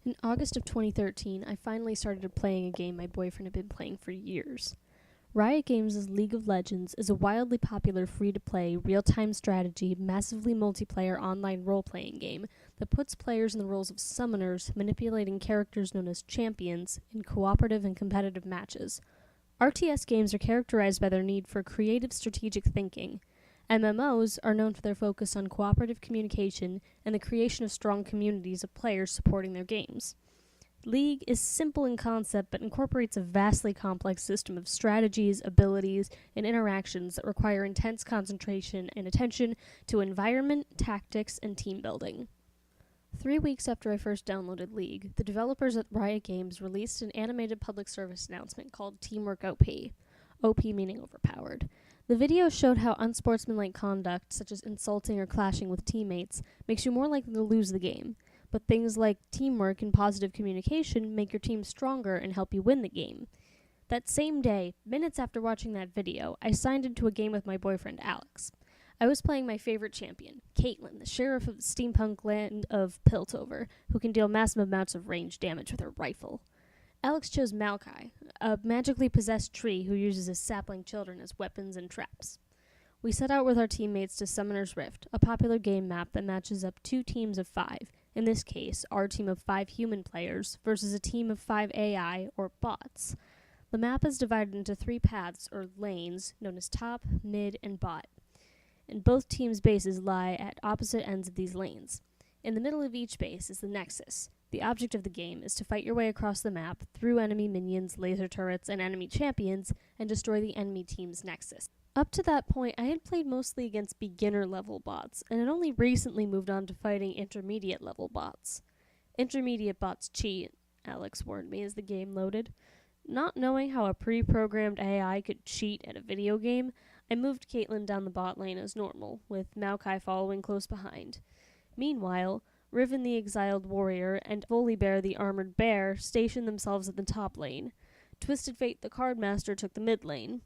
In August of 2013, I finally started playing a game my boyfriend had been playing for years. Riot Games' League of Legends is a wildly popular free-to-play, real-time strategy, massively multiplayer online role-playing game that puts players in the roles of summoners, manipulating characters known as champions, in cooperative and competitive matches. RTS games are characterized by their need for creative strategic thinking. MMOs are known for their focus on cooperative communication and the creation of strong communities of players supporting their games. League is simple in concept but incorporates a vastly complex system of strategies, abilities, and interactions that require intense concentration and attention to environment, tactics, and team building. 3 weeks after I first downloaded League, the developers at Riot Games released an animated public service announcement called Teamwork OP. OP meaning overpowered. The video showed how unsportsmanlike conduct, such as insulting or clashing with teammates, makes you more likely to lose the game. But things like teamwork and positive communication make your team stronger and help you win the game. That same day, minutes after watching that video, I signed into a game with my boyfriend Alex. I was playing my favorite champion, Caitlyn, the sheriff of the steampunk land of Piltover, who can deal massive amounts of range damage with her rifle. Alex chose Maokai, a magically possessed tree who uses his sapling children as weapons and traps. We set out with our teammates to Summoner's Rift, a popular game map that matches up 2 teams of 5, in this case, our team of 5 human players versus a team of 5 AI, or bots. The map is divided into 3 paths, or lanes, known as top, mid, and bot. And both teams' bases lie at opposite ends of these lanes. In the middle of each base is the Nexus. The object of the game is to fight your way across the map through enemy minions, laser turrets, and enemy champions, and destroy the enemy team's Nexus. Up to that point, I had played mostly against beginner-level bots, and had only recently moved on to fighting intermediate-level bots. Intermediate bots cheat, Alex warned me as the game loaded. Not knowing how a pre-programmed AI could cheat at a video game, I moved Caitlyn down the bot lane as normal, with Maokai following close behind. Meanwhile, Riven the Exiled Warrior and Volibear the Armored Bear stationed themselves at the top lane. Twisted Fate the Cardmaster took the mid lane.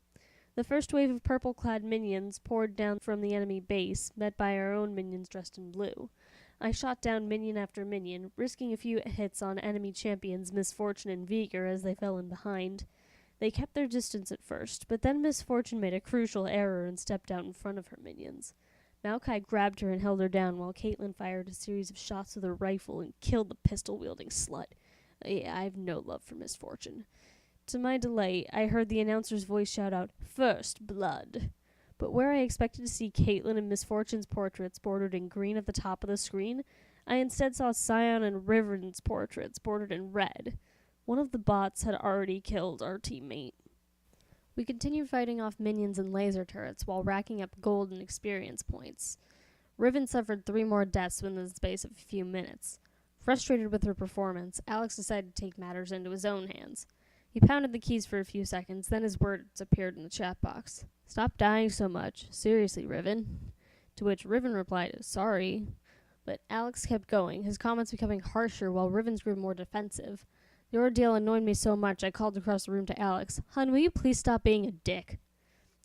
The first wave of purple-clad minions poured down from the enemy base, met by our own minions dressed in blue. I shot down minion after minion, risking a few hits on enemy champions Misfortune and Vigor as they fell in behind. They kept their distance at first, but then Misfortune made a crucial error and stepped out in front of her minions. Maokai grabbed her and held her down while Caitlyn fired a series of shots with her rifle and killed the pistol-wielding slut. I have no love for Misfortune. To my delight, I heard the announcer's voice shout out, "First Blood." But where I expected to see Caitlyn and Misfortune's portraits bordered in green at the top of the screen, I instead saw Sion and Riven's portraits bordered in red. One of the bots had already killed our teammate. We continued fighting off minions and laser turrets while racking up gold and experience points. Riven suffered 3 more deaths within the space of a few minutes. Frustrated with her performance, Alex decided to take matters into his own hands. He pounded the keys for a few seconds, then his words appeared in the chat box. "Stop dying so much. Seriously, Riven." To which Riven replied, "Sorry." But Alex kept going, his comments becoming harsher while Riven's grew more defensive. The ordeal annoyed me so much I called across the room to Alex, "Hun, will you please stop being a dick?"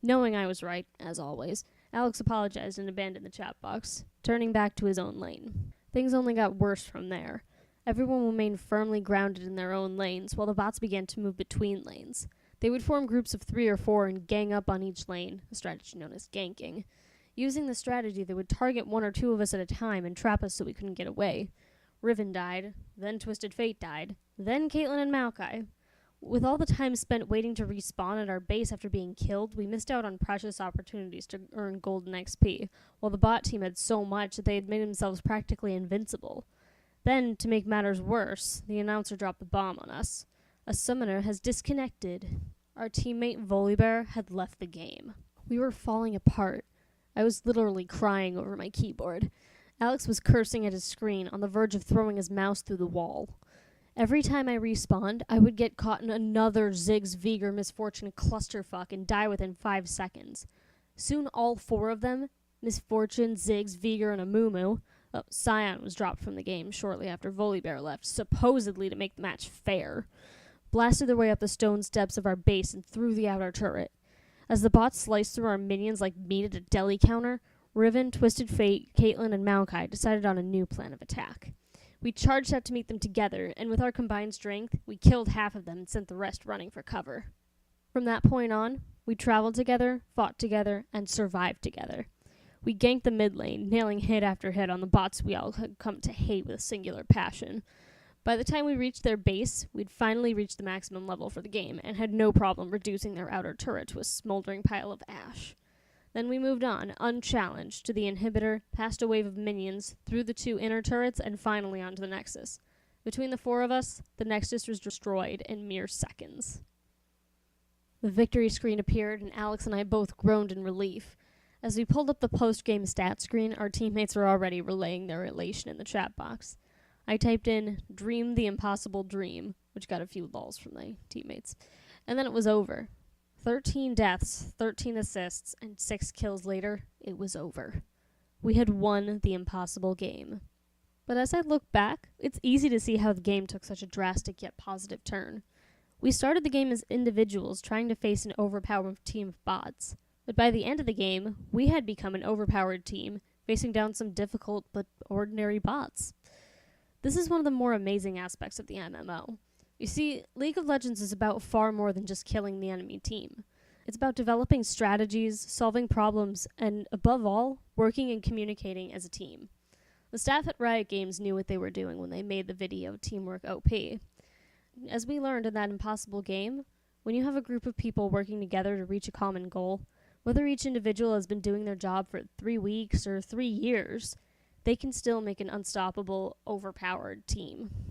Knowing I was right, as always, Alex apologized and abandoned the chat box, turning back to his own lane. Things only got worse from there. Everyone remained firmly grounded in their own lanes, while the bots began to move between lanes. They would form groups of 3 or 4 and gang up on each lane, a strategy known as ganking. Using the strategy, they would target 1 or 2 of us at a time and trap us so we couldn't get away. Riven died, then Twisted Fate died, then Caitlyn and Maokai. With all the time spent waiting to respawn at our base after being killed, we missed out on precious opportunities to earn golden XP, while the bot team had so much that they had made themselves practically invincible. Then, to make matters worse, the announcer dropped the bomb on us. A summoner has disconnected. Our teammate Volibear had left the game. We were falling apart. I was literally crying over my keyboard. Alex was cursing at his screen, on the verge of throwing his mouse through the wall. Every time I respawned, I would get caught in another Ziggs, Vigor, Misfortune clusterfuck and die within 5 seconds. Soon all 4 of them, Misfortune, Ziggs, Vigor, and Amumu, Sion was dropped from the game shortly after Volibear left, supposedly to make the match fair, blasted their way up the stone steps of our base and through the outer turret. As the bots sliced through our minions like meat at a deli counter, Riven, Twisted Fate, Caitlyn, and Maokai decided on a new plan of attack. We charged out to meet them together, and with our combined strength, we killed half of them and sent the rest running for cover. From that point on, we traveled together, fought together, and survived together. We ganked the mid lane, nailing hit after hit on the bots we all had come to hate with singular passion. By the time we reached their base, we'd finally reached the maximum level for the game, and had no problem reducing their outer turret to a smoldering pile of ash. Then we moved on, unchallenged, to the inhibitor, past a wave of minions, through the 2 inner turrets, and finally onto the Nexus. Between the 4 of us, the Nexus was destroyed in mere seconds. The victory screen appeared, and Alex and I both groaned in relief. As we pulled up the post-game stat screen, our teammates were already relaying their elation in the chat box. I typed in, "Dream the impossible dream," which got a few lulls from my teammates. And then it was over. 13 deaths, 13 assists, and 6 kills later, it was over. We had won the impossible game. But as I look back, it's easy to see how the game took such a drastic yet positive turn. We started the game as individuals trying to face an overpowered team of bots. But by the end of the game, we had become an overpowered team, facing down some difficult but ordinary bots. This is one of the more amazing aspects of the MMO. You see, League of Legends is about far more than just killing the enemy team. It's about developing strategies, solving problems, and above all, working and communicating as a team. The staff at Riot Games knew what they were doing when they made the video Teamwork OP. As we learned in that impossible game, when you have a group of people working together to reach a common goal, whether each individual has been doing their job for 3 weeks or 3 years, they can still make an unstoppable, overpowered team.